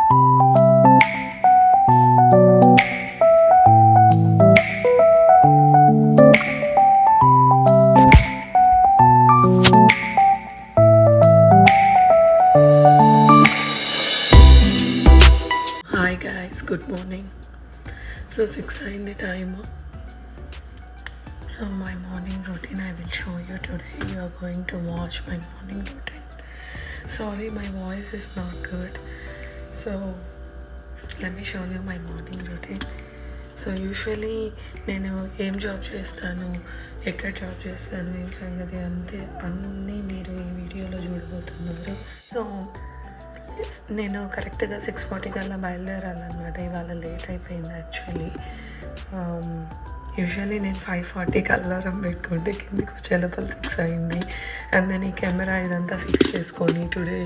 Hi guys, good morning. So 6 in the time. So my morning routine I will show you today. You are going to watch my morning routine. Sorry, my voice is not good. So let me show you my morning routine. So usually నేను ఏం job చేస్తాను, ఎక్కడ job చేస్తాను, ఏం సంగతి అంతే అన్నీ మీరు ఈ వీడియోలో చూడబోతున్నారు. సో నేను కరెక్ట్గా 6:40 కల్లా బయలుదేరాలన్నమాట. ఇవాళ లేట్ అయిపోయింది యాక్చువల్లీ. యూజువల్లీ నేను 5:40కి అలారం పెట్టుకుంటే కిందికి వచ్చే లోపల 6 అయింది. అండ్ దెన్ ఈ కెమెరా ఇదంతా ఫిక్స్ చేసుకొని టుడే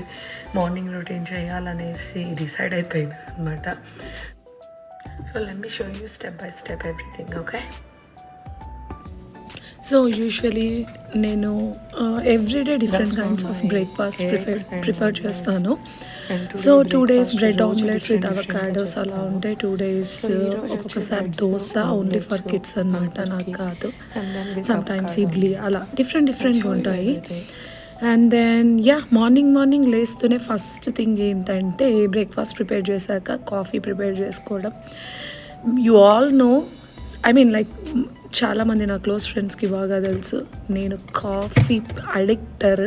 మార్నింగ్ రొటీన్ చేయాలనేసి డిసైడ్ అయిపోయింది అనమాట. So let me show you step by step everything, okay? So usually నేను everyday different kinds of breakfast prefer చేస్తాను. So 2 days bread omelettes with avocados అలా ఉంటాయి. 2 days ఒక్కొక్కసారి దోశ ఓన్లీ ఫర్ కిడ్స్ అనమాట, నాకు కాదు. సమ్టైమ్స్ ఇడ్లీ అలా డిఫరెంట్ ఉంటాయి. అండ్ దెన్ మార్నింగ్ లేస్తూనే ఫస్ట్ థింగ్ ఏంటంటే బ్రేక్ఫాస్ట్ ప్రిపేర్ చేశాక కాఫీ ప్రిపేర్ చేసుకోవడం. You all know, I mean like చాలామంది నా క్లోజ్ ఫ్రెండ్స్కి బాగా తెలుసు నేను కాఫీ అడిక్టర్,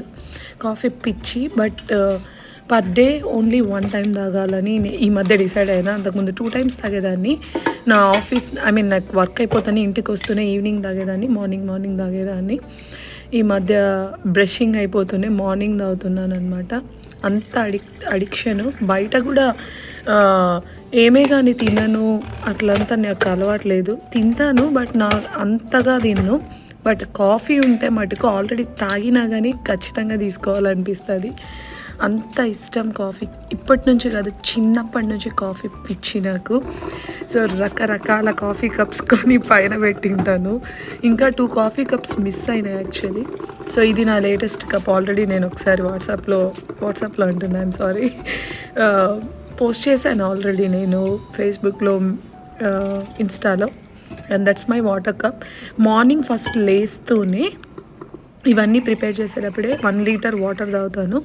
కాఫీ పిచ్చి. But per day only 1 time తాగాలని ఈ మధ్య డిసైడ్ అయినా. అంతకుముందు 2 times తాగేదాన్ని. నా ఆఫీస్ నాకు వర్క్ అయిపోతానే ఇంటికి వస్తూనే ఈవినింగ్ తాగేదాన్ని, మార్నింగ్ తాగేదాన్ని. ఈ మధ్య బ్రషింగ్ అయిపోతూనే మార్నింగ్ తాగుతున్నాను అనమాట. అంత అడిక్షను. బయట కూడా ఏమే కానీ తినను, అట్లంతా నాకు అలవాట్లేదు. తింటాను బట్ నా అంతగా తిన్ను. బట్ కాఫీ ఉంటే మటుకు ఆల్రెడీ తాగినా కానీ ఖచ్చితంగా తీసుకోవాలనిపిస్తుంది. అంత ఇష్టం కాఫీ. ఇప్పటి నుంచి కాదు, చిన్నప్పటి నుంచి కాఫీ పిచ్చి నాకు. సో రకరకాల కాఫీ కప్స్ కొని పైన పెట్టింటాను. ఇంకా 2 కాఫీ కప్స్ మిస్ అయినాయి యాక్చువల్లీ. సో ఇది నా లేటెస్ట్ కప్. ఆల్రెడీ నేను ఒకసారి వాట్సాప్లో అంటున్నాను, ఐఎమ్ సారీ, పోస్ట్ చేశాను ఆల్రెడీ నేను ఫేస్బుక్లో, ఇన్స్టాలో. And that's my water cup. Morning first లేస్తూనే ఇవన్నీ ప్రిపేర్ చేసేటప్పుడే 1 liter వాటర్ తాగుతాను.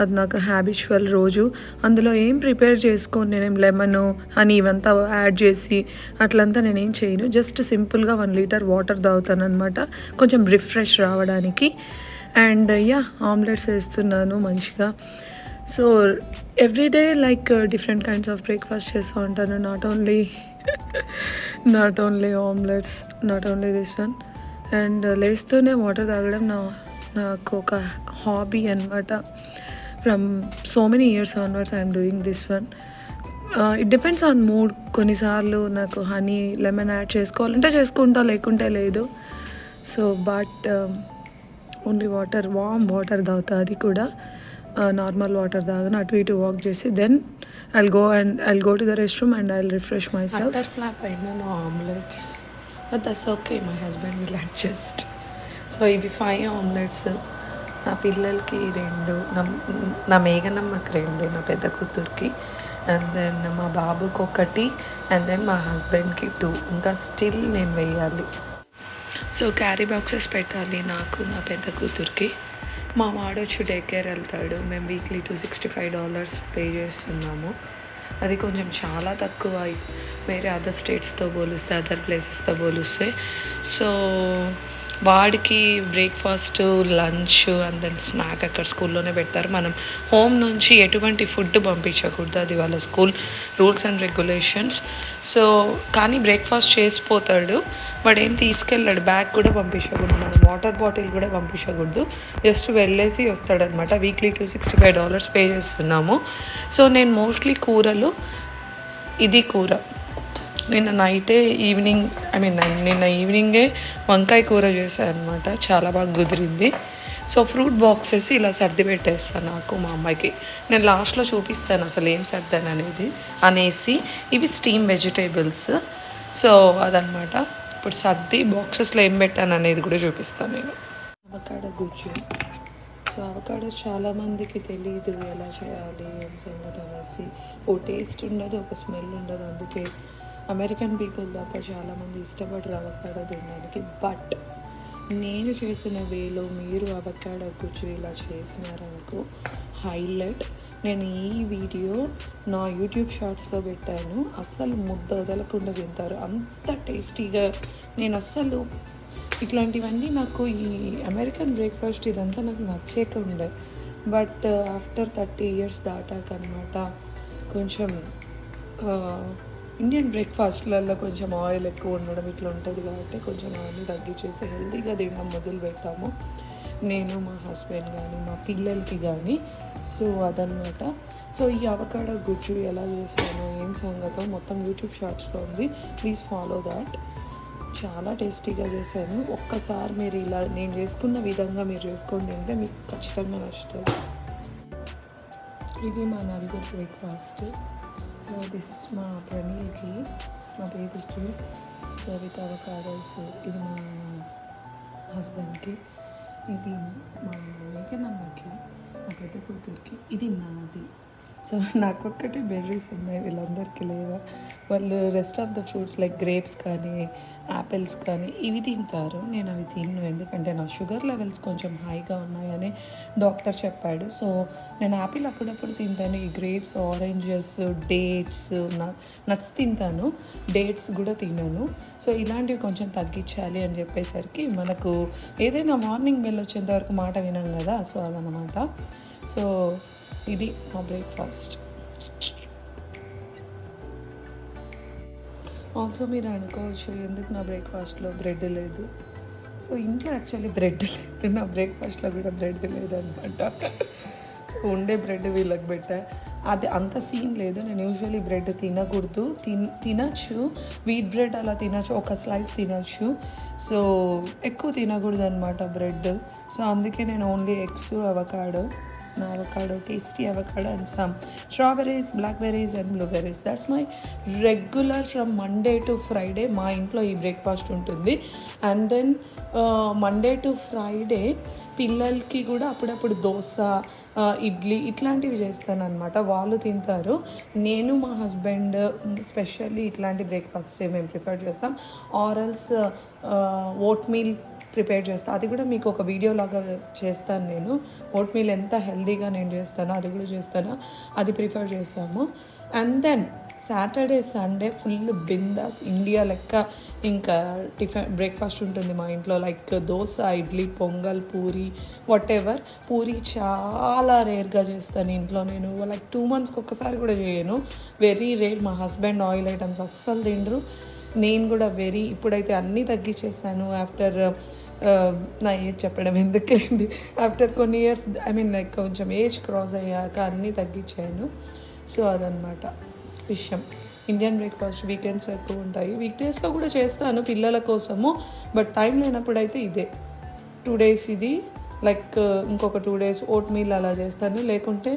అది నాకు హ్యాబిచువల్ రోజు. అందులో ఏం ప్రిపేర్ చేసుకొని నేనేం లెమన్ హనీ ఇవంతా యాడ్ చేసి అట్లంతా నేనేం చేయను. జస్ట్ సింపుల్గా 1 liter వాటర్ తాగుతాను అనమాట, కొంచెం రిఫ్రెష్ రావడానికి. అండ్ ఆమ్లెట్స్ వేస్తున్నాను మంచిగా. So everyday like different kinds of breakfast చేస్తూ ఉంటాను. Not only omelettes, not only this one. And లేస్తూనే వాటర్ తాగడం నాకు ఒక హాబీ అనమాట. From so many years onwards I'm doing this one. It depends on mood. కొన్నిసార్లు నాకు హనీ లెమన్ యాడ్ చేసుకోవాలంటే చేసుకుంటా, లేకుంటే లేదు. So but only warm water తాగుతా. అది కూడా నార్మల్ వాటర్ తాగను. అటు ఇటు వాక్ చేసి then I'll go to the restroom and I'll refresh myself. Flop అయినాను omelettes, but that's okay, my husband will adjust. So ఇవి 5 ఆమ్లెట్స్. నా పిల్లలకి 2, నా మేఘనమ్మకి 2, నా పెద్ద కూతురికి, అండ్ దెన్ మా బాబుకి 1, అండ్ దెన్ మా హస్బెండ్కి 2. ఇంకా స్టిల్ నేను వేయాలి. సో క్యారీ బాక్సెస్ పెట్టాలి నాకు, నా పెద్ద కూతురికి. మా వాడొచ్చి డే కేర్ వెళ్తాడు. మేము వీక్లీ $265 పే చేస్తున్నాము. అది కొంచెం చాలా తక్కువ వేరే అదర్ స్టేట్స్తో పోలిస్తే, అదర్ ప్లేసెస్తో పోలిస్తే. సో వాడికి breakfast, lunch and then snack అక్కడ స్కూల్లోనే పెడతారు. మనం హోమ్ నుంచి ఎటువంటి ఫుడ్ పంపించకూడదు, అది వాళ్ళ school rules and regulations. So కానీ బ్రేక్ఫాస్ట్ చేసిపోతాడు, వాడు ఏం తీసుకెళ్ళాడు, బ్యాగ్ కూడా పంపించకూడదు, మనం వాటర్ బాటిల్ కూడా పంపించకూడదు, జస్ట్ వెళ్ళేసి వస్తాడనమాట. వీక్లీ $265 పే చేస్తున్నాము. సో నేను మోస్ట్లీ కూరలు, ఇది కూర నిన్న ఈవినింగే వంకాయ కూర చేశాను అనమాట, చాలా బాగా కుదిరింది. సో ఫ్రూట్ బాక్సెస్ ఇలా సర్ది పెట్టేస్తాను నాకు, మా అమ్మాయికి. నేను లాస్ట్లో చూపిస్తాను అసలు ఏం సర్దాను అనేసి. ఇవి స్టీమ్ వెజిటేబుల్స్. సో అదనమాట. ఇప్పుడు సర్ది బాక్సెస్లో ఏం పెట్టాను అనేది కూడా చూపిస్తాను నేను. అవకాడో గుజ్జు, సో అవకాడోస్ చాలామందికి తెలియదు ఎలా చేయాలి ఏం సంగతి అనేసి. ఓ టేస్ట్ ఉండదు, ఒక స్మెల్ ఉండదు. అందుకే అమెరికన్ పీపుల్ తప్ప చాలామంది ఇష్టపడరు అవకాడో తినడానికి. బట్ నేను చేసిన వేలో మీరు అవకాడో గుజ్జు ఇలా చేసినారనుకో హైలైట్. నేను ఈ వీడియో నా యూట్యూబ్ షార్ట్స్లో పెట్టాను. అస్సలు ముద్ద వదలకుండా తింటారు, అంత టేస్టీగా. నేను అస్సలు ఇట్లాంటివన్నీ నాకు ఈ అమెరికన్ బ్రేక్ఫాస్ట్ ఇదంతా నాకు నచ్చేక ఉండే. బట్ ఆఫ్టర్ 30 years దాటాక అనమాట కొంచెం ఇండియన్ బ్రేక్ఫాస్ట్లలో కొంచెం ఆయిల్ ఎక్కువ ఉండడం ఇట్లా ఉంటుంది కాబట్టి కొంచెం అవన్నీ తగ్గించేసి హెల్తీగా తినడం మొదలు పెట్టాము, నేను, మా హస్బెండ్ కానీ మా పిల్లలకి కానీ. సో అదనమాట. సో ఈ అవకాడో గుజ్జు ఎలా చేశాను ఏం సంగతో మొత్తం యూట్యూబ్ షార్ట్స్లో ఉంది, ప్లీజ్ ఫాలో దాట్. చాలా టేస్టీగా చేశాను. ఒక్కసారి మీరు ఇలా నేను చేసుకున్న విధంగా మీరు చేసుకొని తింటే మీకు ఖచ్చితంగా నచ్చుతుంది. ఇది మా నలుగురు బ్రేక్ఫాస్ట్. సో దిస్ ఇస్ మా ప్రణీల్కి, మా బేబీకి. So with avocados. ఇది మా హస్బెండ్కి, ఇది మా మేఘనమ్మకి, మా పెద్ద కూతురికి, ఇది నాది. సో నాకొక్కటే బెర్రీస్ ఉన్నాయి, వీళ్ళందరికీ లేవా. వాళ్ళు rest of the fruits like grapes కానీ యాపిల్స్ కానీ ఇవి తింటారు. నేను అవి తిన్ను, ఎందుకంటే నా షుగర్ లెవెల్స్ కొంచెం హైగా ఉన్నాయని డాక్టర్ చెప్పాడు. సో నేను యాపిల్ అప్పుడప్పుడు తింటాను. ఈ గ్రేప్స్, ఆరెంజెస్, డేట్స్, నట్స్ తింటాను, డేట్స్ కూడా తినను. సో ఇలాంటివి కొంచెం తగ్గించాలి అని చెప్పేసరికి మనకు ఏదైనా మార్నింగ్ బెల్ వచ్చేంత వరకు మాట వినాం కదా. సో అదనమాట. సో ఇది మా బ్రేక్ఫాస్ట్. ఆల్సో మీరు అనుకోవచ్చు ఎందుకు నా బ్రేక్ఫాస్ట్లో బ్రెడ్ లేదు. సో ఇంట్లో యాక్చువల్లీ బ్రెడ్ లేదు, నా బ్రేక్ఫాస్ట్లో కూడా బ్రెడ్ లేదనమాట. సో ఉండే బ్రెడ్ వీళ్ళకి పెట్టా. అది అంత సీన్ లేదు. నేను యూజువల్లీ బ్రెడ్ తినకూడదు, తినచ్చు, వీట్ బ్రెడ్ అలా తినచ్చు, ఒక స్లైస్ తినచ్చు. సో ఎక్కువ తినకూడదు అనమాట బ్రెడ్. సో అందుకే నేను ఓన్లీ ఎగ్స్, అవకాడో, నా avocado, tasty avocado and some strawberries, blackberries and blueberries. That's my regular from Monday to Friday మా ఇంట్లో ఈ బ్రేక్ఫాస్ట్ ఉంటుంది. And then Monday to Friday పిల్లలకి కూడా అప్పుడప్పుడు దోశ, ఇడ్లీ ఇట్లాంటివి చేస్తాను అనమాట, వాళ్ళు తింటారు. నేను, మా హస్బెండ్ స్పెషల్లీ ఇట్లాంటి బ్రేక్ఫాస్ట్ మేము ప్రిఫర్ చేస్తాం. ఆరల్స్ ఓట్ మీల్ ప్రిపేర్ చేస్తాను, అది కూడా మీకు ఒక వీడియో లాగా చేస్తాను నేను. ఓట్ మీల్ ఎంత హెల్తీగా నేను చేస్తానో అది కూడా చేస్తాను, అది ప్రిఫర్ చేస్తాము. And then Saturday, Sunday full బిందాస్ ఇండియా లెక్క ఇంకా బ్రేక్ఫాస్ట్ ఉంటుంది మా ఇంట్లో. Like dosa, idli, pongal, puri, whatever. Puri చాలా రేర్గా చేస్తాను ఇంట్లో నేను, లైక్ 2 monthsకి ఒక్కసారి కూడా చేయను, వెరీ రేర్. మా హస్బెండ్ ఆయిల్ ఐటమ్స్ అస్సలు తినరు, నేను కూడా ఇప్పుడైతే అన్నీ తగ్గించేస్తాను. ఆఫ్టర్ నా ఏజ్ చెప్పడం ఎందుకండి, ఆఫ్టర్ కొన్ని ఇయర్స్ లైక్ కొంచెం ఏజ్ క్రాస్ అయ్యాక అన్నీ తగ్గించాను. సో అదనమాట విషయం. ఇండియన్ బ్రేక్ఫాస్ట్ వీకెండ్స్లో ఎక్కువ ఉంటాయి, వీక్ డేస్లో కూడా చేస్తాను పిల్లల కోసము. బట్ టైం లేనప్పుడు అయితే ఇదే 2 days ఇది, లైక్ ఇంకొక 2 days ఓట్ మీల్ అలా చేస్తాను, లేకుంటే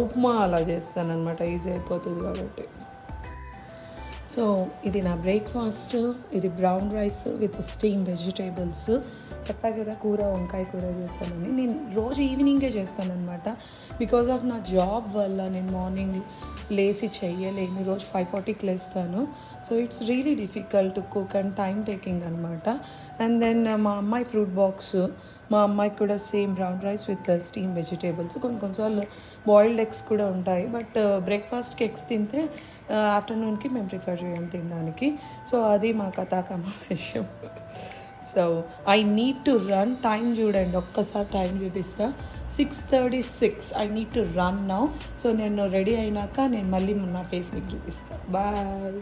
ఉప్మా అలా చేస్తాను అనమాట, ఈజీ అయిపోతుంది కాబట్టి. సో ఇది నా బ్రేక్ఫాస్ట్. ఇది brown rice with steam vegetables. చెప్పా కదా కూర, వంకాయ కూర చేస్తానని. నేను రోజు ఈవినింగే చేస్తానన్నమాట. బికాజ్ ఆఫ్ నా జాబ్ వల్ల నేను మార్నింగ్ లేచి చెయ్యలేను, రోజు 5:40కి లేస్తాను. So it's really difficult to cook and time taking అనమాట. అండ్ దెన్ మా అమ్మాయి ఫ్రూట్ బాక్స్, మా అమ్మాయికి కూడా same brown rice with steam vegetables. కొన్నిసార్లు బాయిల్డ్ ఎగ్స్ కూడా ఉంటాయి. బట్ బ్రేక్ఫాస్ట్కి ఎగ్స్ తింటే ఆఫ్టర్నూన్కి మేము ప్రిఫర్ చేయం తినడానికి. సో అది మా కథాకమ విషయం. So I need to run. Time చూడండి, ఒక్కసారి టైం చూపిస్తా, 6:36. I need to run now. So నేను రెడీ అయినాక నేను మళ్ళీ నా ఫేస్ మీకు చూపిస్తాను. Bye.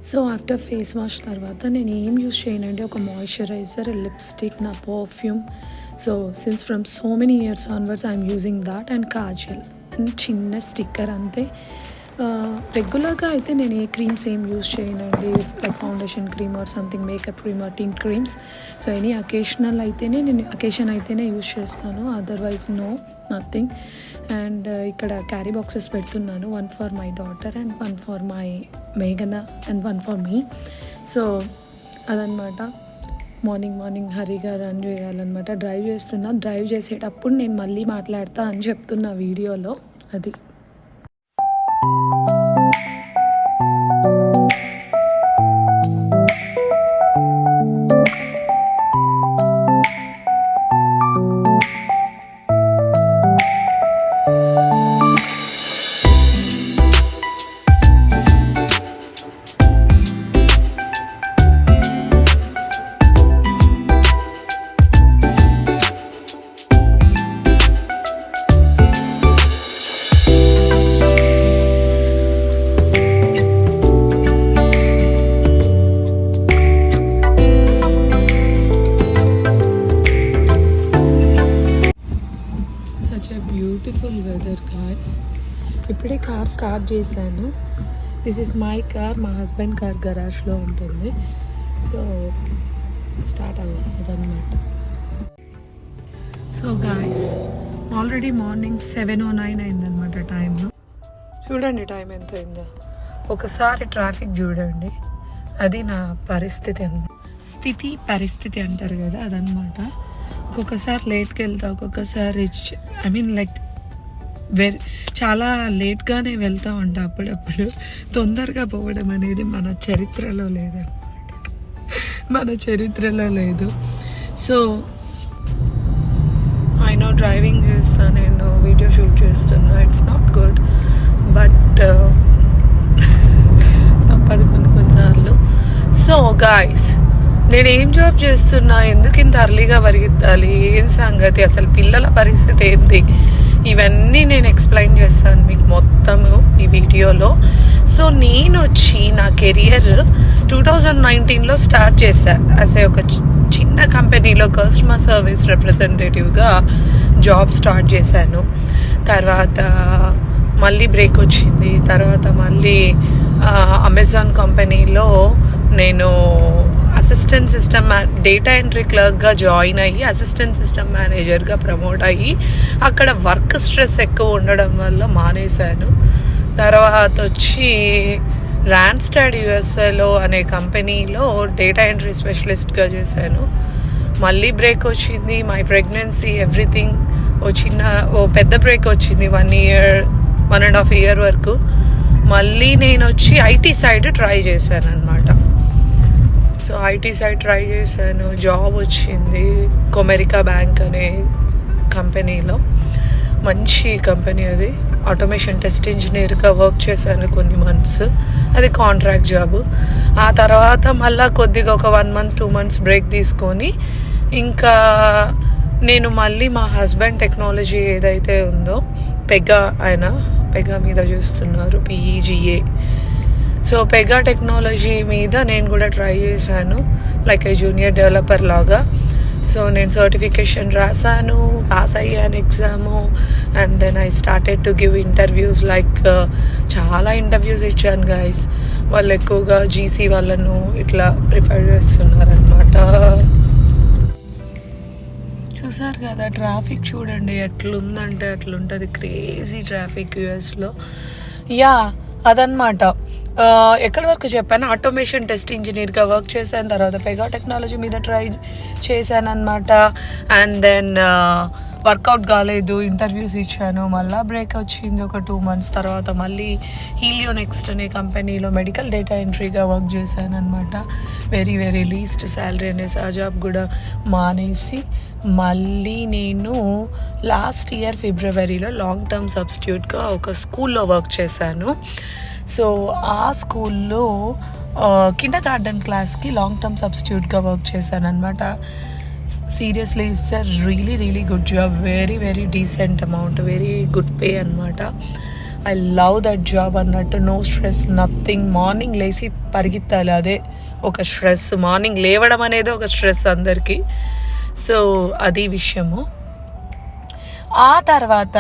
So after face wash తర్వాత నేను ఏం యూస్ చేయనండి, ఒక మాయిశ్చరైజర్, లిప్స్టిక్, నా perfume. So since from so many years onwards I'm using that, and kajal and చిన్న స్టిక్కర్ అంతే. రెగ్యులర్గా అయితే నేను ఏ క్రీమ్స్ ఏం యూస్ చేయనండి, like foundation cream or something, makeup cream or tint creams. So any occasion అయితేనే యూస్ చేస్తాను, అదర్వైజ్ నో నథింగ్. అండ్ ఇక్కడ క్యారీ బాక్సెస్ పెడుతున్నాను, 1 for my daughter and 1 for my మేఘన అండ్ 1 ఫర్ మీ. సో అదనమాట. Morning హరిగా run చేయాలన్నమాట. Drive చేసేటప్పుడు నేను మళ్ళీ మాట్లాడతా అని చెప్తున్నా వీడియోలో. అది బ్యూటిఫుల్ వెదర్ గాయ్స్. ఇప్పుడే కార్ స్టార్ట్ చేశాను. దిస్ ఇస్ మై కార్, మా హస్బెండ్ కార్ గరాజ్లో ఉంటుంది. So start అవ్వదన్నమాట. So guys already morning 7:09 అయిందనమాట టైంలో. చూడండి టైం ఎంత అయిందో. ఒకసారి ట్రాఫిక్ చూడండి, అది నా పరిస్థితి పరిస్థితి అంటారు కదా, అదనమాట. ఒక్కొక్కసారి లేట్కి వెళ్తా, ఒక్కొక్కసారి లైక్ చాలా లేట్గానే వెళ్తూ ఉంటా. అప్పుడప్పుడు తొందరగా పోవడం అనేది మన చరిత్రలో లేదు. సో అయినా డ్రైవింగ్ చేస్తా, నేను వీడియో షూట్ చేస్తున్నా. ఇట్స్ నాట్ గుడ్, బట్ తప్పదు కొన్నిసార్లు. సో గాయ్స్, నేను ఏం జాబ్ చేస్తున్నా, ఎందుకు ఇంత అర్లీగా పరిగెత్తాలి, ఏం సంగతి, అసలు పిల్లల పరిస్థితి ఏంటి, ఇవన్నీ నేను ఎక్స్ప్లెయిన్ చేస్తాను మీకు మొత్తము ఈ వీడియోలో. సో నేను వచ్చి నా కెరియర్ 2019లో స్టార్ట్ చేశాను. యాజ్ ఒక చిన్న కంపెనీలో కస్టమర్ సర్వీస్ రిప్రజెంటేటివ్గా జాబ్ స్టార్ట్ చేశాను. తర్వాత మళ్ళీ బ్రేక్ వచ్చింది. తర్వాత మళ్ళీ అమెజాన్ కంపెనీలో నేను అసిస్టెంట్ సిస్టమ్ డేటా ఎంట్రీ క్లర్క్గా జాయిన్ అయ్యి అసిస్టెంట్ సిస్టమ్ మేనేజర్గా ప్రమోట్ అయ్యి అక్కడ వర్క్ స్ట్రెస్ ఎక్కువ ఉండడం వల్ల మానేశాను. తర్వాత వచ్చి రాన్స్టాడ్ యుఎస్ఏలో అనే కంపెనీలో డేటా ఎంట్రీ స్పెషలిస్ట్గా చేశాను. మళ్ళీ బ్రేక్ వచ్చింది, మై ప్రెగ్నెన్సీ ఎవ్రీథింగ్. ఓ పెద్ద బ్రేక్ వచ్చింది, 1.5 year వరకు. మళ్ళీ నేను వచ్చి ఐటీ సైడ్ ట్రై చేశాను అనమాట. సో ఐటీ సైడ్ ట్రై చేశాను, జాబ్ వచ్చింది కొమెరికా బ్యాంక్ అనే కంపెనీలో. మంచి కంపెనీ అది. ఆటోమేషన్ టెస్ట్ ఇంజనీర్గా వర్క్ చేశాను కొన్ని మంత్స్. అది కాంట్రాక్ట్ జాబ్. ఆ తర్వాత మళ్ళీ కొద్దిగా ఒక 1 month 2 months బ్రేక్ తీసుకొని ఇంకా నేను మళ్ళీ మా హస్బెండ్ టెక్నాలజీ ఏదైతే ఉందో పెగా మీద చూస్తున్నారు, PEGA. సో పెగా టెక్నాలజీ మీద నేను కూడా ట్రై చేశాను, లైక్ జూనియర్ డెవలపర్ లాగా. సో నేను సర్టిఫికేషన్ రాశాను, పాస్ అయ్యాను exam. And then I started to give interviews. Like చాలా ఇంటర్వ్యూస్ ఇచ్చాను గైస్. వాళ్ళు ఎక్కువగా GC వాళ్ళను ఇట్లా ప్రిఫర్ చేస్తున్నారనమాట. చూసారు కదా ట్రాఫిక్ చూడండి ఎట్లుందంటే అట్లుంటుంది, క్రేజీ ట్రాఫిక్ యూఎస్లో. అదనమాట. ఎక్కడి వరకు చెప్పాను, ఆటోమేషన్ టెస్ట్ ఇంజనీర్గా వర్క్ చేశాను. తర్వాత పెగా టెక్నాలజీ మీద ట్రై చేశాను అనమాట. అండ్ దెన్ వర్కౌట్ కాలేదు, ఇంటర్వ్యూస్ ఇచ్చాను, మళ్ళీ బ్రేక్ వచ్చింది ఒక 2 months. తర్వాత మళ్ళీ హీలియో నెక్స్ట్ అనే కంపెనీలో మెడికల్ డేటా ఎంట్రీగా వర్క్ చేశాను అనమాట. వెరీ వెరీ లీస్ట్ శాలరీ అనేసి ఆ జాబ్ కూడా మానేసి మళ్ళీ నేను లాస్ట్ ఇయర్ ఫిబ్రవరిలో లాంగ్ టర్మ్ సబ్స్టిట్యూట్గా ఒక స్కూల్లో వర్క్ చేశాను. సో ఆ స్కూల్లో కిండర్ గార్డెన్ క్లాస్కి లాంగ్ టర్మ్ సబ్స్టిట్యూట్గా వర్క్ చేశాను అనమాట. Seriously it's a really good job, very very decent amount, very good pay అనమాట. ఐ లవ్ దట్ జాబ్ అన్నట్టు. No stress, nothing. మార్నింగ్ లేచి పరిగెత్తాలి, అదే ఒక స్ట్రెస్. మార్నింగ్ లేవడం అనేది ఒక స్ట్రెస్ అందరికీ. సో అది విషయము. ఆ తర్వాత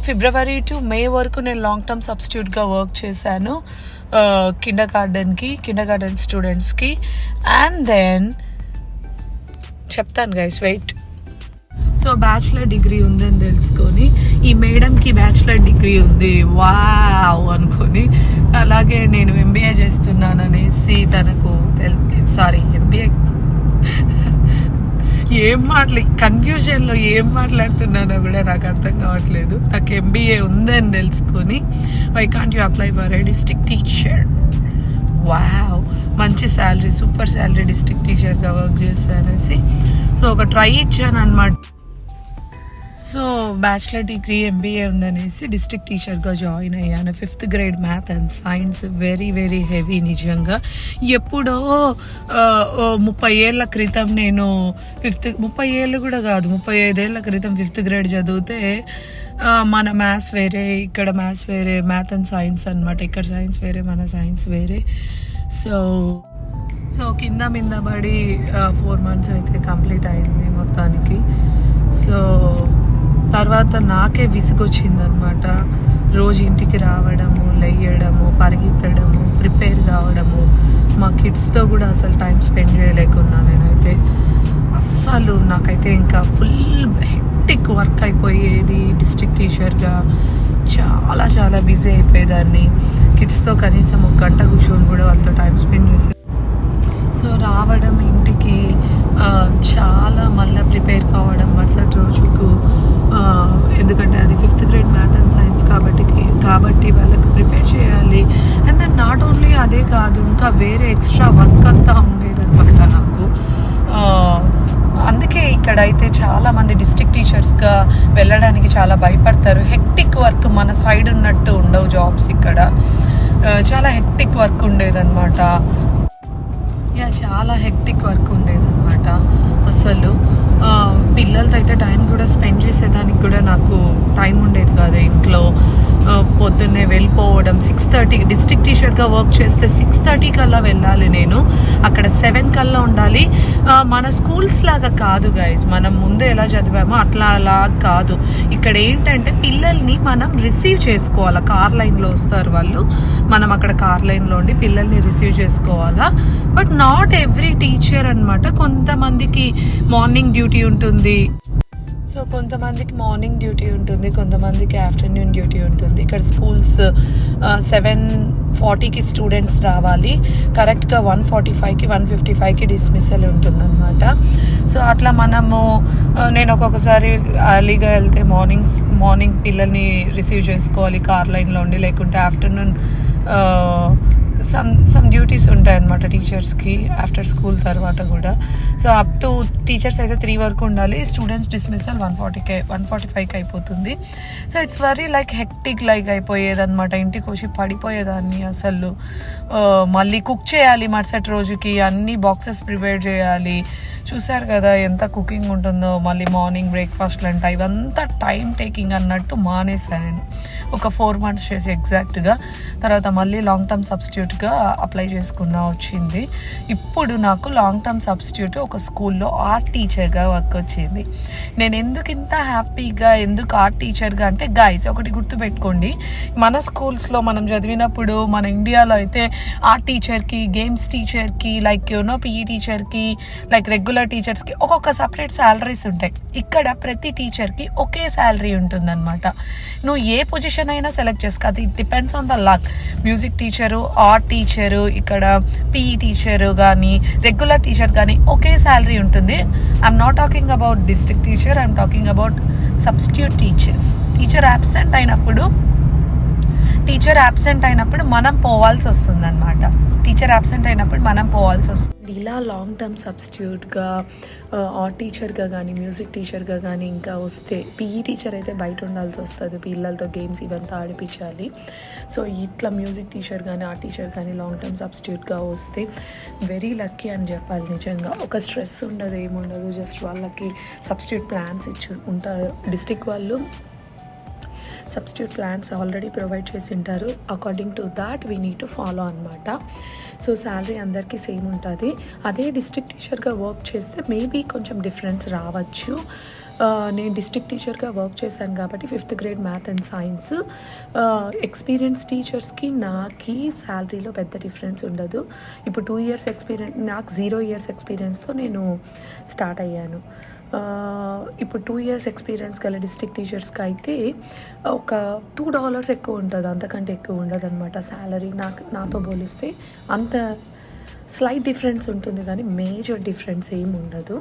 ఫిబ్రవరి టు మే వరకు నేను లాంగ్ టర్మ్ సబ్స్టిట్యూట్గా వర్క్ చేశాను కిండర్ గార్డెన్ స్టూడెంట్స్కి. అండ్ దెన్ చెప్తాను guys, wait. So bachelor degree ఉందని తెలుసుకొని ఈ మేడంకి బ్యాచిలర్ డిగ్రీ ఉంది వావ్ అనుకొని, అలాగే నేను ఎంబీఏ చేస్తున్నాననేసి తనకు ఎంబీఏ కన్ఫ్యూజన్లో ఏం మాట్లాడుతున్నానో కూడా నాకు అర్థం కావట్లేదు. నాకు ఎంబీఏ ఉందని తెలుసుకొని why can't you apply for a district teacher. Wow, మంచి శాలరీ, సూపర్ శాలరీ, డిస్ట్రిక్ట్ టీచర్గా వర్క్ చేస్తానేసి సో ఒక ట్రై ఇచ్చాను అనమాట. సో బ్యాచిలర్ డిగ్రీ ఎంబీఏ ఉందనేసి డిస్ట్రిక్ట్ టీచర్గా జాయిన్ అయ్యాను. 5th grade math and science very very heavy నిజంగా. ఎప్పుడో 30 ఏళ్ళ క్రితం నేను 30 ఏళ్ళు కూడా కాదు, 35 ఏళ్ళ క్రితం 5th grade చదివితే మన మ్యాథ్స్ వేరే, ఇక్కడ మ్యాథ్స్ వేరే, మ్యాథ్ అండ్ సైన్స్ అనమాట. ఇక్కడ సైన్స్ వేరే, మన సైన్స్ వేరే. సో కింద మీద పడి 4 months అయితే కంప్లీట్ అయింది మొత్తానికి. సో తర్వాత నాకే విసుగొచ్చిందనమాట. రోజు ఇంటికి రావడము, లేయడము, పరిగెత్తడము, ప్రిపేర్ కావడము, మా కిడ్స్తో కూడా అసలు టైం స్పెండ్ చేయలేకున్నా నేనైతే. అస్సలు నాకైతే ఇంకా ఫుల్ హెక్టిక్ వర్క్ అయిపోయేది డిస్ట్రిక్ట్ టీచర్గా. చాలా చాలా బిజీ అయిపోయేదాన్ని. కిడ్స్తో కనీసం 1 గంట కూర్చొని కూడా వాళ్ళతో టైం స్పెండ్ చేసేది. సో రావడం ఇంటికి చాలా మళ్ళీ ప్రిపేర్ కావడం మరుసటి రోజుకు, ఎందుకంటే అది 5th grade math and science కాబట్టి వాళ్ళకి ప్రిపేర్ చేయాలి. అండ్ దెన్ నాట్ ఓన్లీ అదే కాదు, ఇంకా వేరే ఎక్స్ట్రా వర్క్ అంతా ఉండేదన్నమాట నాకు. అందుకే ఇక్కడైతే చాలామంది డిస్ట్రిక్ట్ టీచర్స్గా వెళ్ళడానికి చాలా భయపడతారు. హెక్టిక్ వర్క్ మన సైడ్ ఉన్నట్టు ఉండవు జాబ్స్ ఇక్కడ. చాలా హెక్టిక్ వర్క్ ఉండేదన్నమాట. చాలా హెక్టిక్ వర్క్ ఉండేదన్నమాట. అసలు పిల్లలతో అయితే టైం కూడా స్పెండ్ చేసేదానికి కూడా నాకు టైం ఉండేది కాదు ఇంట్లో. పొద్దున్నే వెళ్ళిపోవడం 6:30, డిస్ట్రిక్ట్ టీచర్గా వర్క్ చేస్తే 6:30 కల్లా వెళ్ళాలి నేను. అక్కడ 7 కల్లా ఉండాలి. మన స్కూల్స్ లాగా కాదు గైస్, మనం ముందు ఎలా చదివామో అలా కాదు. ఇక్కడ ఏంటంటే పిల్లల్ని మనం రిసీవ్ చేసుకోవాలా. కార్ లైన్లో వస్తారు వాళ్ళు, మనం అక్కడ కార్ లైన్లో ఉండి పిల్లల్ని రిసీవ్ చేసుకోవాలా. బట్ నాట్ ఎవ్రీ టీచర్ అనమాట. కొంతమందికి మార్నింగ్ డ్యూటీ ఉంటుంది, సో కొంతమందికి మార్నింగ్ డ్యూటీ ఉంటుంది, కొంతమందికి ఆఫ్టర్నూన్ డ్యూటీ ఉంటుంది. ఇక్కడ స్కూల్స్ 7:40కి స్టూడెంట్స్ రావాలి, కరెక్ట్గా 1:45కి 1:55కి డిస్మిసల్ ఉంటుందన్నమాట. సో అట్లా నేను ఒక్కొక్కసారి అర్లీగా వెళ్తే మార్నింగ్ పిల్లల్ని రిసీవ్ చేసుకోవాలి కార్ లైన్లో ఉండి, లేకుంటే ఆఫ్టర్నూన్ సమ్ డ్యూటీస్ ఉంటాయన్నమాట టీచర్స్కి ఆఫ్టర్ స్కూల్ తర్వాత కూడా. సో అప్ టు టీచర్స్ అయితే 3 వరకు ఉండాలి, స్టూడెంట్స్ డిస్మిసల్ 1:45కి అయిపోతుంది. సో ఇట్స్ వెరీ హెక్టిక్ అయిపోయేదన్నమాట. ఇంటికి వచ్చి పడిపోయేదాన్ని అసలు. మళ్ళీ కుక్ చేయాలి మరుసటి రోజుకి, అన్ని బాక్సెస్ ప్రిపేర్ చేయాలి. చూసారు కదా ఎంత కుకింగ్ ఉంటుందో. మళ్ళీ మార్నింగ్ బ్రేక్ఫాస్ట్ అంట, ఇవంతా టైం టేకింగ్ అన్నట్టు మానేసాను నేను ఒక 4 months చేసి ఎగ్జాక్ట్గా. తర్వాత మళ్ళీ లాంగ్ టర్మ్ సబ్స్టిట్యూట్గా అప్లై చేసుకున్నా వచ్చింది. ఇప్పుడు నాకు లాంగ్ టర్మ్ సబ్స్టిట్యూట్ ఒక స్కూల్లో ఆర్ట్ టీచర్గా వర్క్ వచ్చింది. నేను ఎందుకు ఇంత హ్యాపీగా, ఎందుకు ఆర్ట్ టీచర్గా అంటే గైస్ ఒకటి గుర్తుపెట్టుకోండి, మన స్కూల్స్లో మనం చదివినప్పుడు మన ఇండియాలో అయితే ఆర్ట్ టీచర్కి, గేమ్స్ టీచర్కి, పిఈ టీచర్కి, రెగ్యులర్ టీచర్స్కి ఒక్కొక్క సపరేట్ శాలరీస్ ఉంటాయి. ఇక్కడ ప్రతి టీచర్కి ఒకే శాలరీ ఉంటుందన్నమాట. నువ్వు ఏ పొజిషన్ అయినా సెలెక్ట్ చేసుకో, అది it depends on the luck. Music teacher, art teacher, ఇక్కడ పీఈ టీచరు కానీ, రెగ్యులర్ టీచర్ కానీ ఒకే శాలరీ ఉంటుంది. I'm not talking about district teacher, I'm talking about substitute teachers. Teacher absent అయినప్పుడు మనం పోవాల్సి వస్తుంది అనమాట. ఇలా లాంగ్ టర్మ్ సబ్స్టిట్యూట్గా, ఆర్ట్ టీచర్గా కానీ, మ్యూజిక్ టీచర్గా కానీ ఇంకా వస్తే, పీఈ టీచర్ అయితే బయట ఉండాల్సి వస్తుంది, పిల్లలతో గేమ్స్ ఇవంతా ఆడిపించాలి. సో ఇట్లా మ్యూజిక్ టీచర్ కానీ, ఆర్ట్ టీచర్ కానీ లాంగ్ టర్మ్ సబ్స్టిట్యూట్గా వస్తే వెరీ లక్కీ అని చెప్పాలి నిజంగా. ఒక స్ట్రెస్ ఉండదు, ఏముండదు. జస్ట్ వాళ్ళకి సబ్స్టిట్యూట్ ప్లాన్స్ ఉంటారు డిస్ట్రిక్ట్ వాళ్ళు. సబ్స్టిట్యూట్ ప్లాన్స్ ఆల్రెడీ ప్రొవైడ్ చేసి ఉంటారు. According to that we need to follow అనమాట. సో శాలరీ అందరికీ సేమ్ ఉంటుంది. అదే డిస్ట్రిక్ట్ టీచర్గా వర్క్ చేస్తే మేబీ కొంచెం డిఫరెన్స్ రావచ్చు. నేను డిస్ట్రిక్ట్ టీచర్గా వర్క్ చేశాను కాబట్టి 5th grade math and science. Experience టీచర్స్కి నాకి శాలరీలో పెద్ద డిఫరెన్స్ ఉండదు. ఇప్పుడు 2 years ఎక్స్పీరియన్స్, నాకు 0 years ఎక్స్పీరియన్స్తో నేను స్టార్ట్ అయ్యాను. ఇప్పుడు 2 years ఎక్స్పీరియన్స్ గల డిస్ట్రిక్ట్ టీచర్స్కి అయితే ఒక $2 ఎక్కువ ఉంటుంది, అంతకంటే ఎక్కువ ఉండదు అనమాట శాలరీ. నాతో పోలిస్తే అంత స్లైట్ డిఫరెన్స్ ఉంటుంది కానీ మేజర్ డిఫరెన్స్ ఏమి ఉండదు.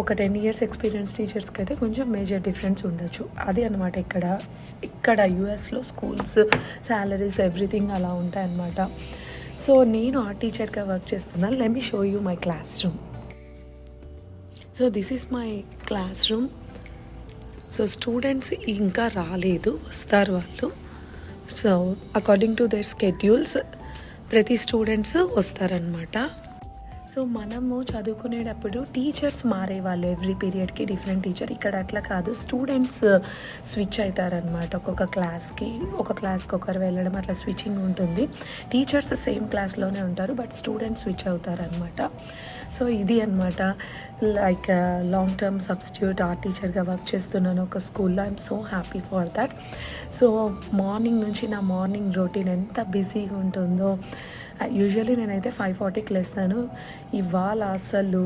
ఒక 10 years ఎక్స్పీరియన్స్ టీచర్స్కి అయితే కొంచెం మేజర్ డిఫరెన్స్ ఉండొచ్చు. అది అనమాట ఇక్కడ యూఎస్లో స్కూల్స్ శాలరీస్ ఎవ్రీథింగ్ అలా ఉంటాయన్నమాట. సో నేను ఆర్ట్ టీచర్గా వర్క్ చేస్తున్నాను. Let me show you my class room. So this is my class room. So students ఇంకా రాలేదు, వస్తారు వాళ్ళు. So according to their schedules ప్రతి స్టూడెంట్స్ వస్తారనమాట. సో మనము చదువుకునేటప్పుడు టీచర్స్ మారేవాళ్ళు ఎవ్రీ పీరియడ్కి డిఫరెంట్ టీచర్. ఇక్కడ అట్లా కాదు, స్టూడెంట్స్ స్విచ్ అవుతారనమాట. ఒక్కొక్క క్లాస్కి ఒకరు వెళ్ళడం అట్లా స్విచ్చింగ్ ఉంటుంది. టీచర్స్ సేమ్ క్లాస్లోనే ఉంటారు బట్ స్టూడెంట్స్ స్విచ్ అవుతారనమాట. సో ఇది అనమాట like long term substitute art టీచర్గా వర్క్ చేస్తున్నాను ఒక స్కూల్లో. I'm so happy for that. So morning నుంచి నా మార్నింగ్ రొటీన్ ఎంత బిజీగా ఉంటుందో. యూజువల్లీ నేనైతే 5:40కి లేస్తాను. ఇవాళ అసలు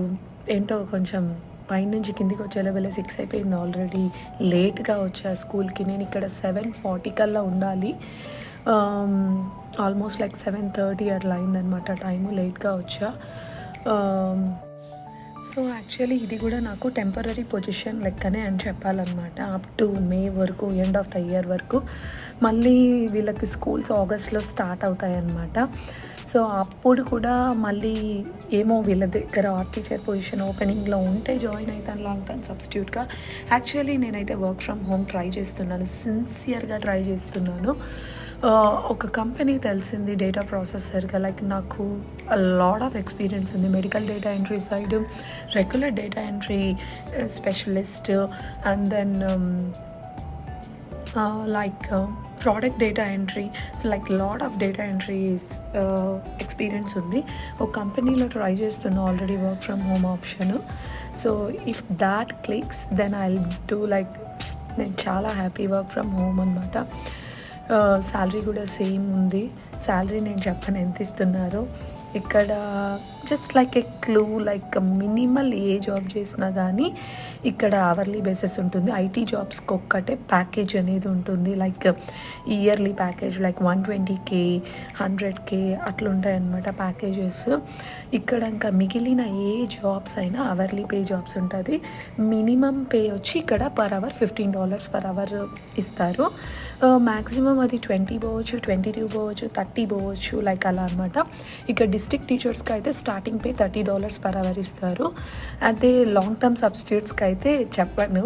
ఏంటో కొంచెం పైనుంచి కిందికి వచ్చే లెవెల్ 6 అయిపోయింది ఆల్రెడీ. లేట్గా వచ్చా స్కూల్కి. నేను ఇక్కడ 7:40 కల్లా ఉండాలి. ఆల్మోస్ట్ లైక్ 7:30 అట్లా అయిందనమాట టైము. లేట్గా వచ్చా. సో యాక్చువల్లీ ఇది కూడా నాకు టెంపరీ పొజిషన్ లెక్కనే అని చెప్పాలన్నమాట. అప్ టు మే వరకు, ఎండ్ ఆఫ్ ద ఇయర్ వరకు. మళ్ళీ వీళ్ళకి స్కూల్స్ ఆగస్ట్లో స్టార్ట్ అవుతాయన్నమాట. సో అప్పుడు కూడా మళ్ళీ ఏమో వీళ్ళ దగ్గర ఆర్ట్ టీచర్ పొజిషన్ ఓపెనింగ్లో ఉంటే జాయిన్ అవుతాను లాంగ్ టర్మ్ సబ్స్టిట్యూట్గా. యాక్చువల్లీ నేనైతే వర్క్ ఫ్రమ్ హోమ్ ట్రై చేస్తున్నాను, సిన్సియర్గా ట్రై చేస్తున్నాను. ఒక కంపెనీ తెలిసింది డేటా ప్రాసెసర్గా. లైక్ నాకు లాట్ ఆఫ్ ఎక్స్పీరియన్స్ ఉంది medical data entry side, regular data entry specialist, and then like product data entry. So like lot of data entry experience ఉంది. ఒక కంపెనీలో ట్రై చేస్తున్నా already work from home option. So if that clicks then I will do like, నేను చాలా happy work from home అనమాట. Salary కూడా same ఉంది. Salary నేను చెప్పను ఎంత ఇస్తున్నారు ఇక్కడ. Just like a clue, like minimal ఏ జాబ్ చేసినా కానీ ఇక్కడ అవర్లీ బేసిస్ ఉంటుంది. ఐటీ జాబ్స్కి ఒక్కటే ప్యాకేజ్ అనేది ఉంటుంది. Like yearly package like 120K 100K అట్లా ఉంటాయన్నమాట ప్యాకేజెస్. ఇక్కడ ఇంకా మిగిలిన ఏ జాబ్స్ అయినా అవర్లీ పే జాబ్స్ ఉంటుంది. మినిమం పే వచ్చి ఇక్కడ పర్ అవర్ $15 పర్ అవర్ ఇస్తారు. మ్యాక్సిమం అది 20 పోవచ్చు, 22 పోవచ్చు, 30 పోవచ్చు, లైక్ అలా అనమాట. ఇక్కడ డిస్ట్రిక్ట్ టీచర్స్కి అయితే స్టార్టింగ్ పే $30 పర్ అవర్ ఇస్తారు. అదే లాంగ్ టర్మ్ సబ్స్టిట్యూట్స్కి అయితే చెప్పను,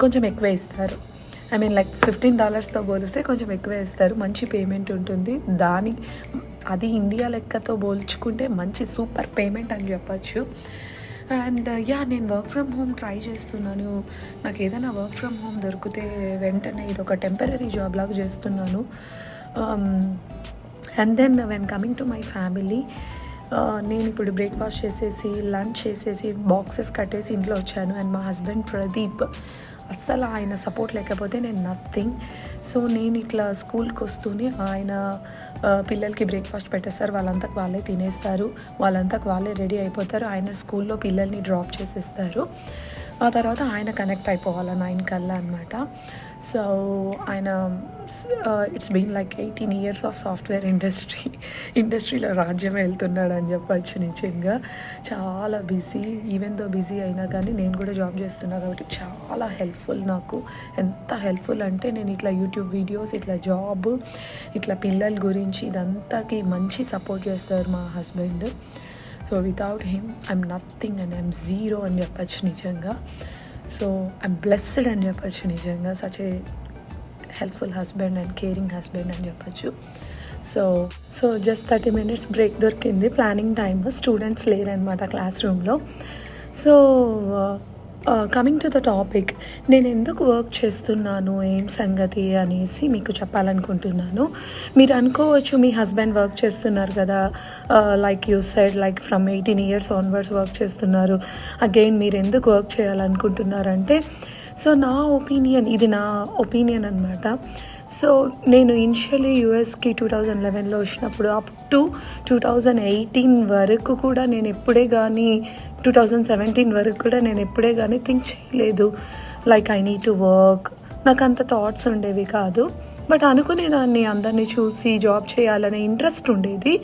కొంచెం ఎక్కువ ఇస్తారు. ఐ మీన్ లైక్ $15తో పోలిస్తే కొంచెం ఎక్కువ ఇస్తారు. మంచి పేమెంట్ ఉంటుంది. అది ఇండియా లెక్కతో పోల్చుకుంటే మంచి సూపర్ పేమెంట్ అని చెప్పచ్చు. అండ్ నేను వర్క్ ఫ్రమ్ హోమ్ ట్రై చేస్తున్నాను. నాకు ఏదైనా వర్క్ ఫ్రమ్ హోమ్ దొరికితే వెంటనే ఇది ఒక టెంపరీ జాబ్ లాగా చేస్తున్నాను. And then when coming to my family, నేను ఇప్పుడు బ్రేక్ఫాస్ట్ చేసేసి లంచ్ చేసేసి బాక్సెస్ కట్టేసి ఇంట్లో వచ్చాను. అండ్ మా హస్బెండ్ ప్రదీప్, అస్సలు ఆయన సపోర్ట్ లేకపోతే నేను నథింగ్. సో నేను ఇట్లా స్కూల్కి వస్తూనే ఆయన పిల్లలకి బ్రేక్ఫాస్ట్ పెట్టేస్తారు, వాళ్ళంతకు వాళ్ళే తినేస్తారు, వాళ్ళంతకు వాళ్ళే రెడీ అయిపోతారు. ఆయన స్కూల్లో పిల్లల్ని డ్రాప్ చేసేస్తారు. ఆ తర్వాత ఆయన కనెక్ట్ అయిపోవాలి 9 కల్లా అనమాట. సో ఆయన it's been like 18 years of software ఇండస్ట్రీలో రాజ్యం వెళ్తున్నాడు అని చెప్పచ్చు. నిజంగా చాలా బిజీ. ఈవెన్ దో బిజీ అయినా కానీ నేను కూడా జాబ్ చేస్తున్నా కాబట్టి చాలా హెల్ప్ఫుల్ నాకు. ఎంత హెల్ప్ఫుల్ అంటే నేను ఇట్లా యూట్యూబ్ వీడియోస్, ఇట్లా జాబ్, ఇట్లా పిల్లల గురించి ఇదంతాకి మంచి సపోర్ట్ చేస్తారు మా husband. So without him I'm nothing and I'm zero అని చెప్పచ్చు నిజంగా. సో ఐఎమ్ బ్లెస్డ్ అని చెప్పచ్చు నిజంగా. Such a helpful husband and caring husband అని చెప్పచ్చు. సో జస్ట్ 30 minutes బ్రేక్ దొరికింది. Planning time. స్టూడెంట్స్ లేరనమాట క్లాస్ రూమ్లో. So coming to the topic, నేను ఎందుకు వర్క్ చేస్తున్నాను ఏం సంగతి అనేసి మీకు చెప్పాలనుకుంటున్నాను. మీరు అనుకోవచ్చు మీ హస్బెండ్ వర్క్ చేస్తున్నారు కదా, like you said like from 18 years onwards work చేస్తున్నారు, అగైన్ మీరు ఎందుకు వర్క్ చేయాలనుకుంటున్నారంటే, సో నా ఒపీనియన్, ఇది నా ఒపీనియన్ అనమాట. సో నేను ఇనిషియలీ యూఎస్కి 2011లో వచ్చినప్పుడు అప్ టు 2018 వరకు కూడా నేను ఎప్పుడే కానీ 2017 వరకు కూడా నేను ఎప్పుడే కానీ థింక్ చేయలేదు like I need to work. నాకు అంత థాట్స్ ఉండేవి కాదు. బట్ అనుకునేదాన్ని అందరినీ చూసి జాబ్ చేయాలనే ఇంట్రెస్ట్ ఉండేది.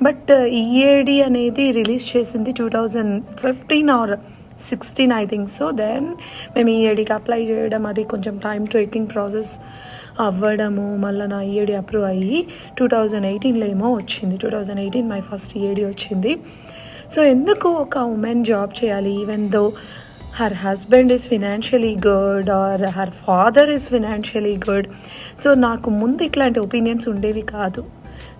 బట్ ఈఏడి అనేది రిలీజ్ చేసింది 2015 or 16 I think. So then మేము ఈఏడికి అప్లై చేయడం, అది కొంచెం టైం టేకింగ్ ప్రాసెస్ అవ్వడము, మళ్ళీ నా ఈఏడి అప్రూవ్ అయ్యి 2018లో ఏమో వచ్చింది. 2018 మై ఫస్ట్ ఈఏడి వచ్చింది. సో ఎందుకు ఒక ఉమెన్ జాబ్ చేయాలి, even though her husband is financially good or her father is financially good. So నాకు ముందు ఇట్లాంటి ఒపీనియన్స్ ఉండేవి కాదు.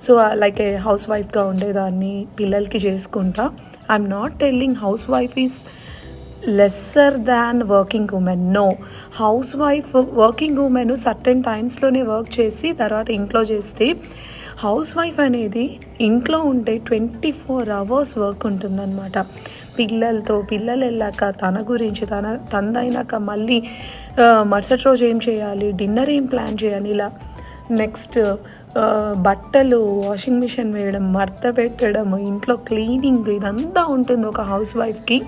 సో లైక్ ఏ హౌస్ వైఫ్గా ఉండేదాన్ని, పిల్లలకి చేసుకుంటా. I'm not telling house wife is lesser than working women. No, house wife working women certain టైమ్స్లోనే వర్క్ చేసి తర్వాత ఇంట్లో చేస్తే, హౌస్ వైఫ్ అనేది ఇంట్లో ఉంటే 24 hours వర్క్ ఉంటుందన్నమాట. పిల్లలతో, పిల్లలు వెళ్ళాక తన గురించి, తనదైనాక మళ్ళీ మరుసటి రోజు ఏం చేయాలి, డిన్నర్ ఏం ప్లాన్ చేయాలి, ఇలా నెక్స్ట్ బట్టలు వాషింగ్ మిషన్ వేయడం, మడత పెట్టడం, ఇంట్లో క్లీనింగ్, ఇదంతా ఉంటుంది ఒక హౌస్ వైఫ్కి.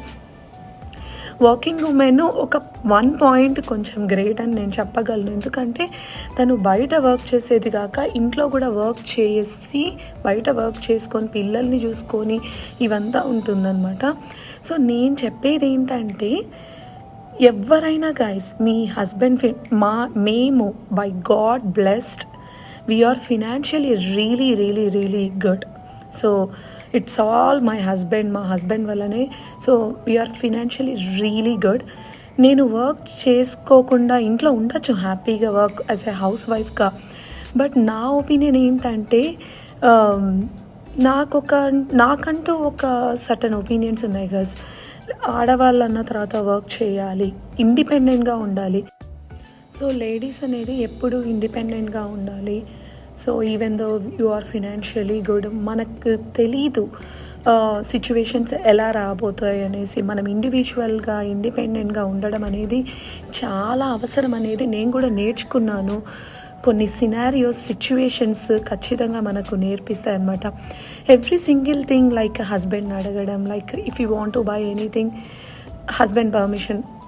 వర్కింగ్ ఉమెన్ ఒక 1 point కొంచెం గ్రేట్ అని నేను చెప్పగలను. ఎందుకంటే తను బయట వర్క్ చేసేది కాక ఇంట్లో కూడా వర్క్ చేసి, బయట వర్క్ చేసుకొని పిల్లల్ని చూసుకొని ఇవంతా ఉంటుందన్నమాట. సో నేను చెప్పేది ఏంటంటే, ఎవరైనా గైస్, మీ హస్బెండ్ మేము by God blessed, we are financially really really really good. So it's all my husband, మా హస్బెండ్ వల్లనే. So we are financially really good. నేను వర్క్ చేసుకోకుండా ఇంట్లో ఉండొచ్చు హ్యాపీగా వర్క్ యాజ్ ఏ హౌస్ వైఫ్గా. బట్ నా ఒపీనియన్ ఏంటంటే, నాకంటూ ఒక సర్టన్ ఒపీనియన్స్ ఉన్నాయి గర్ల్స్. ఆడవాళ్ళు అన్న తర్వాత వర్క్ చేయాలి, ఇండిపెండెంట్గా ఉండాలి. సో లేడీస్ అనేది ఎప్పుడు ఇండిపెండెంట్గా ఉండాలి. So even though you are financially good, మనకు తెలీదు సిచ్యువేషన్స్ ఎలా రాబోతాయి అనేసి. మనం ఇండివిజువల్గా ఇండిపెండెంట్గా ఉండడం అనేది చాలా అవసరం అనేది నేను కూడా నేర్చుకున్నాను. కొన్ని సినారియోస్, సిచ్యువేషన్స్ ఖచ్చితంగా మనకు నేర్పిస్తాయి అన్నమాట. ఎవ్రీ సింగిల్ థింగ్ లైక్ హస్బెండ్ని అడగడం, like if you want to buy anything, husband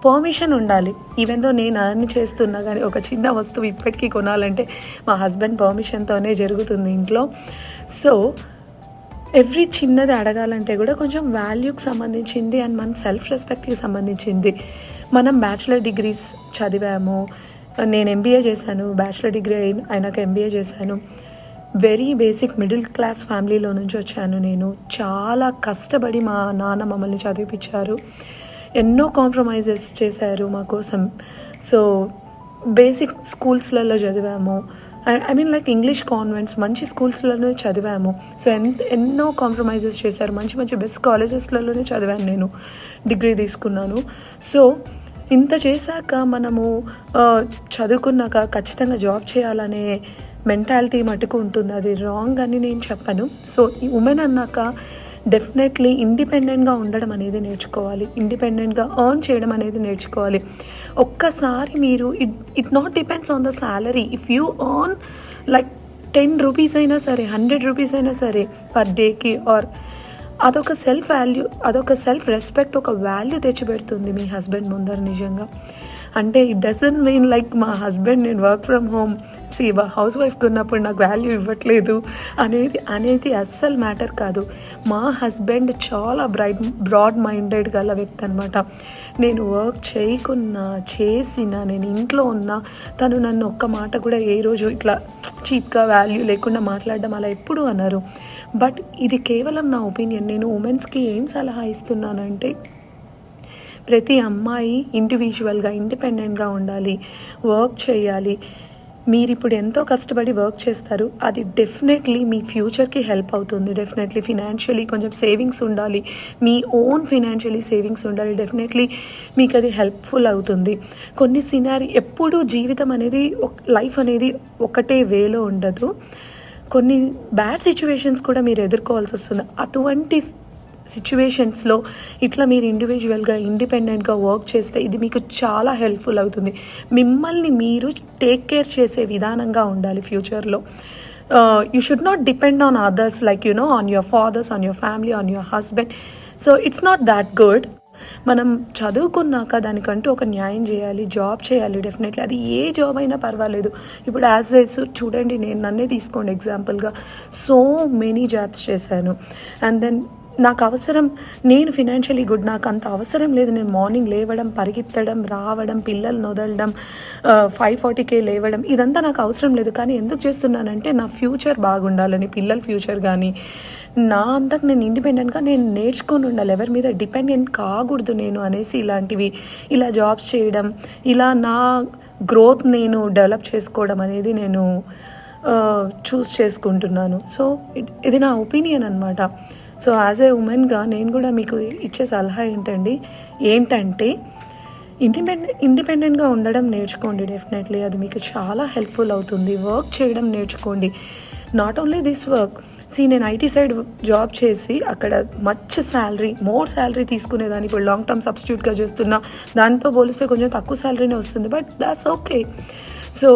permission ఉండాలి. ఈవెన్ దో నేను అర్న్ చేస్తున్నా కానీ ఒక చిన్న వస్తువు ఇప్పటికీ కొనాలంటే మా హస్బెండ్ పర్మిషన్తోనే జరుగుతుంది ఇంట్లో. సో ఎవ్రీ చిన్నది అడగాలంటే కూడా కొంచెం వాల్యూకి సంబంధించింది అండ్ మన సెల్ఫ్ రెస్పెక్ట్కి సంబంధించింది. మనం బ్యాచిలర్ డిగ్రీస్ చదివాము, నేను ఎంబీఏ చేశాను, బ్యాచిలర్ డిగ్రీ అయినాక ఎంబీఏ చేశాను. వెరీ బేసిక్ మిడిల్ క్లాస్ ఫ్యామిలీలో నుంచి వచ్చాను నేను. చాలా కష్టపడి మా నాన్న మమ్మల్ని చదివిపించారు, ఎన్నో కాంప్రమైజెస్ చేశారు మా కోసం. సో బేసిక్ స్కూల్స్లలో చదివాము, I mean like English convents, మంచి స్కూల్స్లోనే చదివాము. సో ఎన్నో కాంప్రమైజెస్ చేశారు, మంచి మంచి బెస్ట్ కాలేజెస్లలోనే చదివాను, నేను డిగ్రీ తీసుకున్నాను. సో ఇంత చేశాక మనము చదువుకున్నాక ఖచ్చితంగా జాబ్ చేయాలనే మెంటాలిటీ మటుకు ఉంటుంది. అది రాంగ్ అని నేను చెప్పను. సో ఈ ఉమెన్ అన్నాక డెఫినెట్లీ ఇండిపెండెంట్గా ఉండడం అనేది నేర్చుకోవాలి, ఇండిపెండెంట్గా ఎర్న్ చేయడం అనేది నేర్చుకోవాలి. ఒక్కసారి మీరు it not depends on the salary. If you earn like 10 rupees అయినా సరే, 100 rupees అయినా సరే పర్ డేకి, ఆర్ అదొక సెల్ఫ్ వాల్యూ, అదొక సెల్ఫ్ రెస్పెక్ట్, ఒక వాల్యూ తెచ్చిపెడుతుంది మీ హస్బెండ్ ముందర నిజంగా. అంటే ఇట్ డజంట్ మీన్ లైక్ మా హస్బెండ్ నేను వర్క్ ఫ్రమ్ హోమ్ హౌస్ వైఫ్గా ఉన్నప్పుడు నాకు వాల్యూ ఇవ్వట్లేదు అనేది అస్సలు మ్యాటర్ కాదు. మా హస్బెండ్ చాలా బ్రాడ్ మైండెడ్ గల వ్యక్తి అనమాట. నేను వర్క్ చేయకున్నా చేసినా, నేను ఇంట్లో ఉన్నా, తను నన్ను ఒక్క మాట కూడా ఏ రోజు ఇట్లా చీప్గా వాల్యూ లేకుండా మాట్లాడడం అలా ఎప్పుడూ అన్నారు. బట్ ఇది కేవలం నా ఒపీనియన్. నేను ఉమెన్స్కి ఏం సలహా ఇస్తున్నానంటే, ప్రతి అమ్మాయి ఇండివిజువల్గా ఇండిపెండెంట్గా ఉండాలి, వర్క్ చేయాలి. మీరు ఇప్పుడు ఎంతో కష్టపడి వర్క్ చేస్తారు, అది డెఫినెట్లీ మీ ఫ్యూచర్కి హెల్ప్ అవుతుంది. డెఫినెట్లీ ఫినాన్షియలీ కొంచెం సేవింగ్స్ ఉండాలి, మీ ఓన్ ఫినాన్షియలీ సేవింగ్స్ ఉండాలి. డెఫినెట్లీ మీకు అది హెల్ప్ఫుల్ అవుతుంది. కొన్ని ఎప్పుడూ జీవితం అనేది లైఫ్ అనేది ఒకటే వేలో ఉండదు. కొన్ని బ్యాడ్ సిచ్యువేషన్స్ కూడా మీరు ఎదుర్కోవాల్సి వస్తుంది. అటువంటి సిచ్యువేషన్స్లో ఇట్లా మీరు ఇండివిజువల్గా ఇండిపెండెంట్గా వర్క్ చేస్తే ఇది మీకు చాలా హెల్ప్ఫుల్ అవుతుంది. మిమ్మల్ని మీరు టేక్ కేర్ చేసే విధానంగా ఉండాలి ఫ్యూచర్లో. You should not depend on others, like on your fathers, on your family, on your husband. So it's not that good. మనం చదువుకున్నాక దానికంటూ ఒక న్యాయం చేయాలి, జాబ్ చేయాలి. డెఫినెట్లీ అది ఏ జాబ్ అయినా పర్వాలేదు. ఇప్పుడు చూడండి, నన్నే తీసుకోండి ఎగ్జాంపుల్గా. సో మెనీ జాబ్స్ చేశాను. అండ్ దెన్ నాకు అవసరం, నేను ఫినాన్షియలీ గుడ్, నాకు అంత అవసరం లేదు. నేను మార్నింగ్ లేవడం, పరిగెత్తడం, రావడం, పిల్లల్ని వదలడం, 5:40 లేవడం, ఇదంతా నాకు అవసరం లేదు. కానీ ఎందుకు చేస్తున్నానంటే నా ఫ్యూచర్ బాగుండాలని, పిల్లల ఫ్యూచర్ కానీ నా అంతకు నేను ఇండిపెండెంట్గా నేను నేర్చుకొని ఉండాలి. ఎవరి మీద డిపెండెంట్ కాకూడదు నేను అనేసి ఇలా జాబ్స్ చేయడం, ఇలా నా గ్రోత్ నేను డెవలప్ చేసుకోవడం అనేది నేను చూస్ చేసుకుంటున్నాను. సో ఇది నా ఒపీనియన్ అనమాట. సో యాజ్ ఏ ఉమెన్గా నేను కూడా మీకు ఇచ్చే సలహా ఏంటంటే ఇండిపెండెంట్గా ఉండడం నేర్చుకోండి. డెఫినెట్లీ అది మీకు చాలా హెల్ప్ఫుల్ అవుతుంది. వర్క్ చేయడం నేర్చుకోండి. Not only this work. నేను ఐటీ సైడ్ జాబ్ చేసి అక్కడ మోర్ శాలరీ తీసుకునేదాన్ని. ఇప్పుడు లాంగ్ టర్మ్ సబ్స్టిట్యూట్గా చేస్తున్నా, దానితో పోలిస్తే కొంచెం తక్కువ శాలరీనే వస్తుంది. But that's okay. So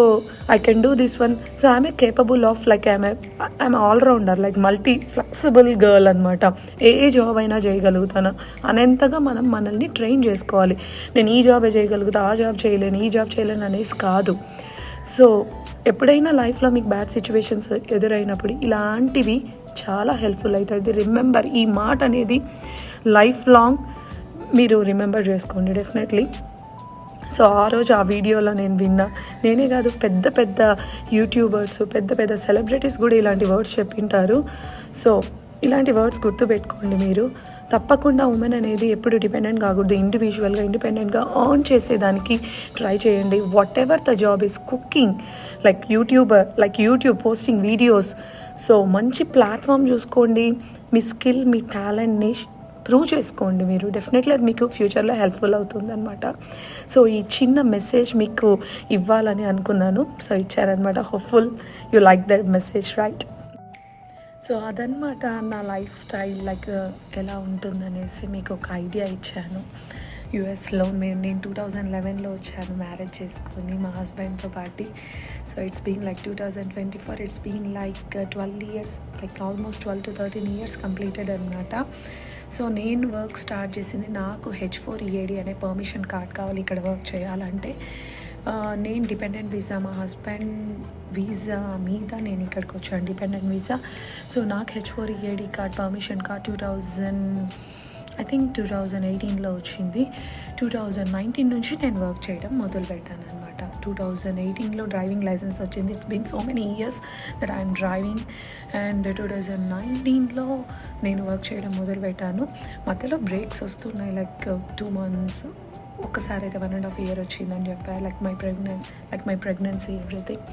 I can do this one. So I'm capable of, like I'm all-rounder, like multi-flexible girl అనమాట. ఏ జాబ్ అయినా చేయగలుగుతాను అనేంతగా మనం మనల్ని ట్రైన్ చేసుకోవాలి. నేను ఈ జాబే చేయగలుగుతా, ఆ జాబ్ చేయలేను, ఈ జాబ్ చేయలేను అనేసి కాదు. సో ఎప్పుడైనా లైఫ్లో మీకు బ్యాడ్ సిచ్యువేషన్స్ ఎదురైనప్పుడు ఇలాంటివి చాలా హెల్ప్ఫుల్ అవుతుంది. రిమెంబర్, ఈ మాట అనేది లైఫ్ లాంగ్ మీరు రిమెంబర్ చేసుకోండి డెఫినెట్లీ. సో ఆ రోజు ఆ వీడియోలో నేను విన్నా, నేనే కాదు పెద్ద పెద్ద యూట్యూబర్స్, పెద్ద పెద్ద సెలబ్రిటీస్ కూడా ఇలాంటి వర్డ్స్ చెప్పింటారు. సో ఇలాంటి వర్డ్స్ గుర్తుపెట్టుకోండి మీరు. తప్పకుండా ఉమెన్ అనేది ఎప్పుడు డిపెండెంట్ కాకూడదు. ఇండిపెండెంట్గా ఎర్న్ చేసేదానికి ట్రై చేయండి. What ever the job is, cooking, YouTube posting videos. So మంచి ప్లాట్ఫామ్ చూసుకోండి, మీ స్కిల్, మీ టాలెంట్ని ప్రూవ్ చేసుకోండి మీరు. డెఫినెట్లీ అది మీకు ఫ్యూచర్లో హెల్ప్ఫుల్ అవుతుంది అనమాట. సో ఈ చిన్న మెసేజ్ మీకు ఇవ్వాలని అనుకున్నాను. సో ఇచ్చారనమాట. Hopeful you like that message, right? So అదనమాట నా లైఫ్ స్టైల్, ఎలా ఉంటుందనేసి మీకు ఒక ఐడియా ఇచ్చాను. యూఎస్లో నేను 2011లో వచ్చాను మ్యారేజ్ చేసుకొని మా హస్బెండ్తో పాటు. So it's been 2024, it's been 12 years, almost 12 to 13 years completed అనమాట. సో నేను వర్క్ స్టార్ట్ చేసింది, నాకు H4EAD అనే పర్మిషన్ కార్డ్ కావాలి ఇక్కడ వర్క్ చేయాలంటే. నేను డిపెండెంట్ వీసా, మా హస్బెండ్ వీసా మీద నేను ఇక్కడికి వచ్చాను, డిపెండెంట్ వీసా. సో నాకు H4EAD కార్డ్, పర్మిషన్ కార్డ్ 2018లో వచ్చింది. 2019 నుంచి నేను వర్క్ చేయడం మొదలుపెట్టాను అనమాట. 2018లో డ్రైవింగ్ లైసెన్స్ వచ్చింది. It's been so many years that I'm driving. And 2019లో నేను వర్క్ చేయడం మొదలుపెట్టాను. మధ్యలో బ్రేక్స్ వస్తున్నాయి, 2 months, ఒక్కసారి అయితే 1.5 years వచ్చిందని చెప్పా. My pregnancy, everything.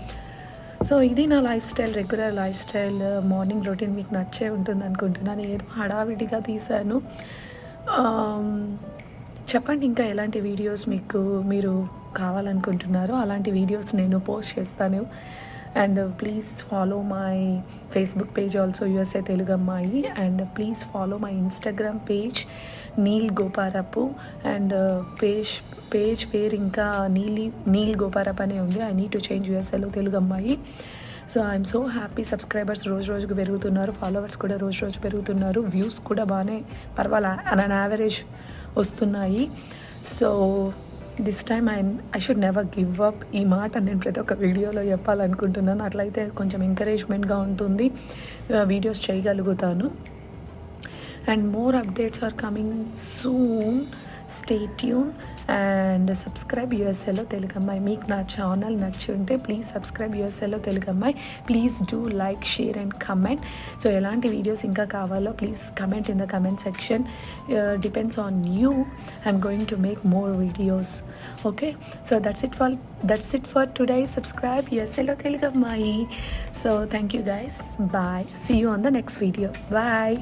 సో ఇది నా life style, regular life style. Morning routine మీకు నచ్చే ఉంటుంది అనుకుంటున్నాను. ఏదో హడావిడిగా తీశాను. చెప్పండి ఇంకా ఎలాంటి వీడియోస్ మీరు కావాలనుకుంటున్నారో అలాంటి వీడియోస్ నేను పోస్ట్ చేస్తాను. And please follow my Facebook page also, USA Telugu అమ్మాయి. And please follow my Instagram page Neel Goparapu. And page పేరు ఇంకా నీల్ గోపారప్ అనే ఉంది. ఐ నీడ్ టు చేంజ్ USAలో తెలుగు అమ్మాయి. So I'm so happy. Subscribers రోజుకు పెరుగుతున్నారు, ఫాలోవర్స్ కూడా రోజు పెరుగుతున్నారు, వ్యూస్ కూడా బాగానే అన్ యావరేజ్ వస్తున్నాయి. So this time I should never give up. ఈ మాట నేను ప్రతి ఒక్క వీడియోలో చెప్పాలనుకుంటున్నాను. అట్లయితే కొంచెం ఎంకరేజ్మెంట్గా ఉంటుంది, వీడియోస్ చేయగలుగుతాను. And more updates are coming soon. Stay tuned and subscribe యూఎస్ఏలో తెలుగు అమ్మాయి. మీకు నా ఛానల్ నచ్చి ఉంటే ప్లీజ్ సబ్స్క్రైబ్ యూఎస్ఏలో తెలుగు అమ్మాయి. Please do like, share and comment. So ఎలాంటి వీడియోస్ ఇంకా కావాలో please comment in the comment section. Depends on you. I'm going to make more videos. Okay, so that's it for today. Subscribe యూఎస్ఏలో తెలుగు అమ్మాయి. So thank you guys. Bye. See you on the next video. Bye.